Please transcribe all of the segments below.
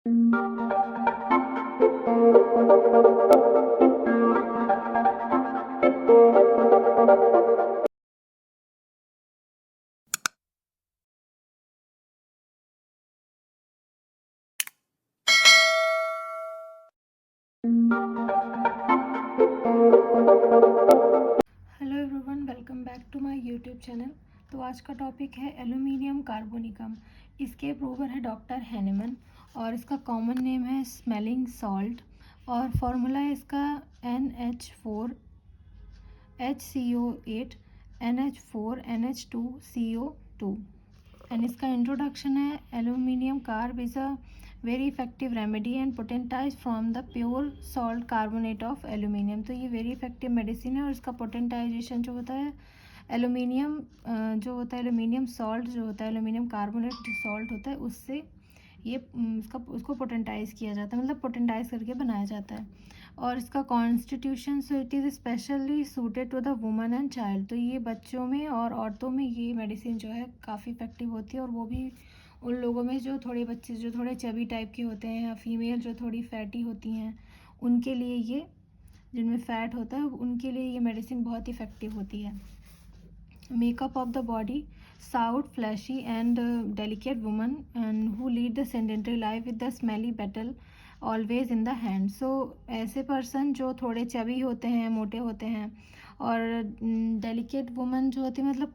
Hello everyone, welcome back to my YouTube channel. तो आज का टॉपिक है एल्यूमिनियम कार्बोनिकम। इसके प्रूवर है डॉक्टर हैनेमन और इसका कॉमन नेम है स्मेलिंग सॉल्ट और फार्मूला है इसका NH4HCO8 NH4NH2CO2। एंड इसका इंट्रोडक्शन है aluminium carb is a very effective remedy and potentize from the pure salt carbonate of aluminium. तो ये वेरी इफेक्टिव मेडिसिन है और इसका पोटेंटाइजेशन जो होता है एल्यूमिनियम जो होता है एल्यूमिनियम सॉल्ट जो होता है एल्यूमिनियम कार्बोनेट सॉल्ट होता है उससे ये इसका उसको पोटेंटाइज किया जाता है, मतलब पोटेंटाइज करके बनाया जाता है। और इसका constitution so it is specially suited to the woman and child. तो ये बच्चों में और औरतों में ये मेडिसिन जो है काफ़ी इफेक्टिव होती है और वो भी उन लोगों में जो थोड़े बच्चे जो थोड़े चबी टाइप के होते हैं या फीमेल जो थोड़ी फैटी होती हैं उनके लिए ये, जिनमें फ़ैट होता है उनके लिए ये मेडिसिन बहुत इफ़ेक्टिव होती है। Makeup of the body: stout, fleshy and delicate woman and who lead the sedentary life with the smelly bottle always in the hand. So ऐसे पर्सन जो थोड़े चबी होते हैं, मोटे होते हैं और डेलिकेट वुमन जो होती है मतलब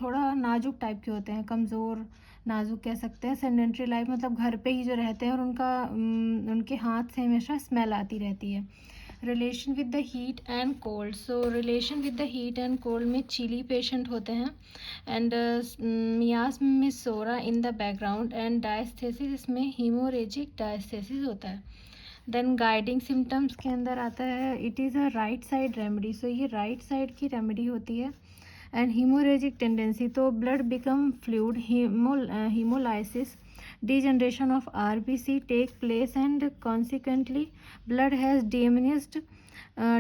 थोड़ा नाजुक टाइप के होते हैं, कमज़ोर नाजुक कह सकते हैं। सेडेंट्री लाइफ मतलब घर पे ही जो रहते हैं और उनके हाथ से हमेशा स्मेल आती रहती है। Relation with the heat and cold: so relation with the heat and cold में चिली पेशेंट होते हैं एंड मियास में सोरा in the background and diathesis, इसमें हीमोरेजिक डायस्थेसिस होता है। देन गाइडिंग सिम्टम्स के अंदर आता है it is a right side remedy. So ये राइट साइड की रेमेडी होती है। एंड हीमोरेजिक टेंडेंसी तो blood become fluid, hemolysis, degeneration of RBC take place and consequently blood has diminished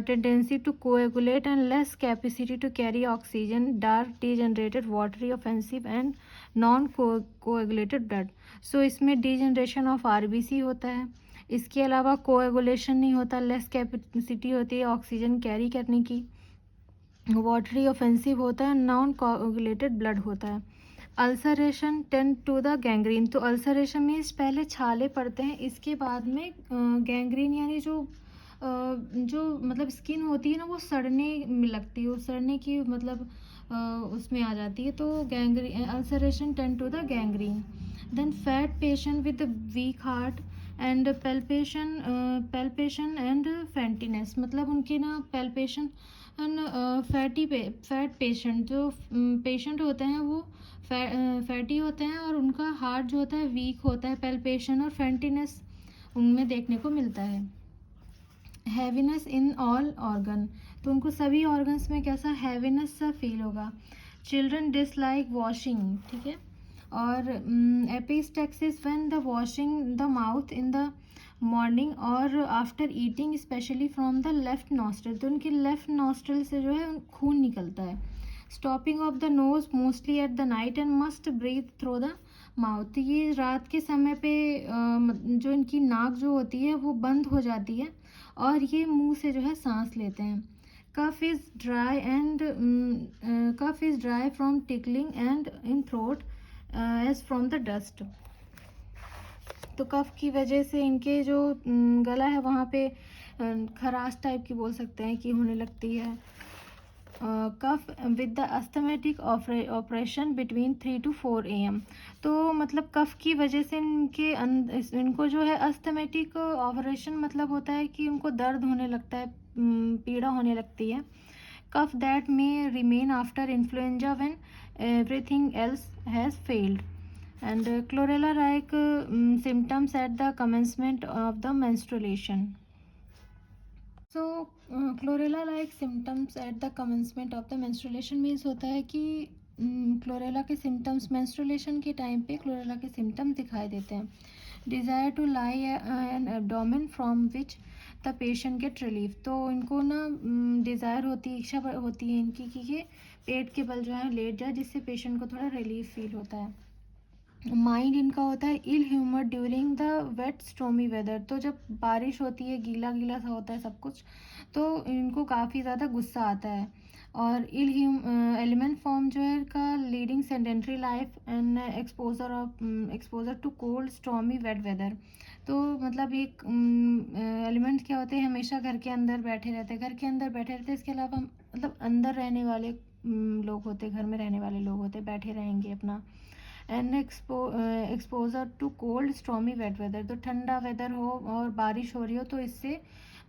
tendency to coagulate and less capacity to carry oxygen, dark degenerated watery offensive and non coagulated blood. So इसमें degeneration of RBC होता है, इसके अलावा coagulation नहीं होता, less capacity होती है oxygen carry करने की, वाटरी ऑफेंसिव होता है, नॉन कोएगुलेटेड ब्लड होता है। Ulceration tend to the gangrene. तो अल्सरेशन मीन्स पहले छाले पड़ते हैं, इसके बाद में गैंग्रीन यानी जो मतलब स्किन होती है ना वो सड़ने में लगती है, वो सड़ने की मतलब उसमें आ जाती है। तो gangrene ulceration tend to the gangrene. Then fat patient with weak heart and palpitation and faintness, मतलब उनके ना पैल्पेशन एंड फैट पेशेंट जो पेशेंट होते हैं वो फैटी होते हैं और उनका हार्ट जो होता है वीक होता है, पैल्पेशन और फैंटीनेस उनमें देखने को मिलता है। हैवीनेस इन ऑल ऑर्गन, तो उनको सभी ऑर्गन्स में कैसा हैवीनेस सा फील होगा। चिल्ड्रन डिसलाइक वॉशिंग, ठीक है। और epistaxis when the washing the mouth in the morning और after eating specially from the left nostril, तो उनकी लेफ्ट नॉस्ट्रल से जो है खून निकलता है। Stopping of the nose mostly at the night and must breathe through the mouth, ये रात के समय पे जो इनकी नाक जो होती है वो बंद हो जाती है और ये मुंह से जो है सांस लेते हैं। कफ is dry from tickling and in throat as from the dust. तो कफ की वजह से इनके जो गला है वहाँ पे खराश टाइप की बोल सकते हैं कि होने लगती है। Cough with the asthmatic operation between 3 to 4 AM, तो मतलब कफ की वजह से इनको जो है अस्थमेटिक ऑपरेशन मतलब होता है कि उनको दर्द होने लगता है, पीड़ा होने लगती है। कफ दैट में remain after influenza when everything else has failed and cholera like symptoms at the commencement of the menstruation. So cholera like symptoms at the commencement of the menstruation means होता है कि cholera के symptoms menstruation के time पे cholera के symptoms दिखाई देते हैं। Desire to lie on abdomen from which the patient get relief, तो इनको ना डिज़ायर होती है, इच्छा होती है इनकी कि ये पेट के बल जो है लेट जाए जिससे पेशेंट को थोड़ा रिलीफ फील होता है। माइंड इनका होता है ill humour during the wet stormy weather. तो जब बारिश होती है, गीला गीला सा होता है सब कुछ, तो इनको काफ़ी ज़्यादा गुस्सा आता है। और एलिमेंट फॉर्म जो है का leading sedentary life and exposure to cold stormy wet weather. तो मतलब एक एलिमेंट क्या होते हैं, हमेशा घर के अंदर बैठे रहते हैं, घर के अंदर बैठे रहते हैं। इसके अलावा मतलब अंदर रहने वाले लोग होते, घर में रहने वाले लोग होते, बैठे रहेंगे अपना। And exposure to cold stormy wet weather. तो ठंडा वेदर हो और बारिश हो रही हो, तो इससे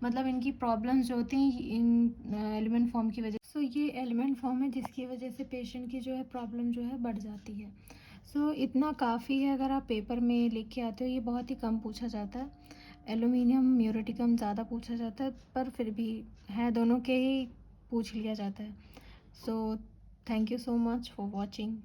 मतलब इनकी प्रॉब्लम्स जो होती हैं इन एलिमेंट फॉर्म की वजह। सो ये एलिमेंट फॉर्म है जिसकी वजह से पेशेंट की जो है प्रॉब्लम जो है बढ़ जाती है। सो इतना काफ़ी है, अगर आप पेपर में लिख के आते हो। ये बहुत ही कम पूछा जाता है, एलुमिनियम म्यूरेटिकम ज़्यादा पूछा जाता है, पर फिर भी है, दोनों के ही पूछ लिया जाता है। So thank you so much for watching.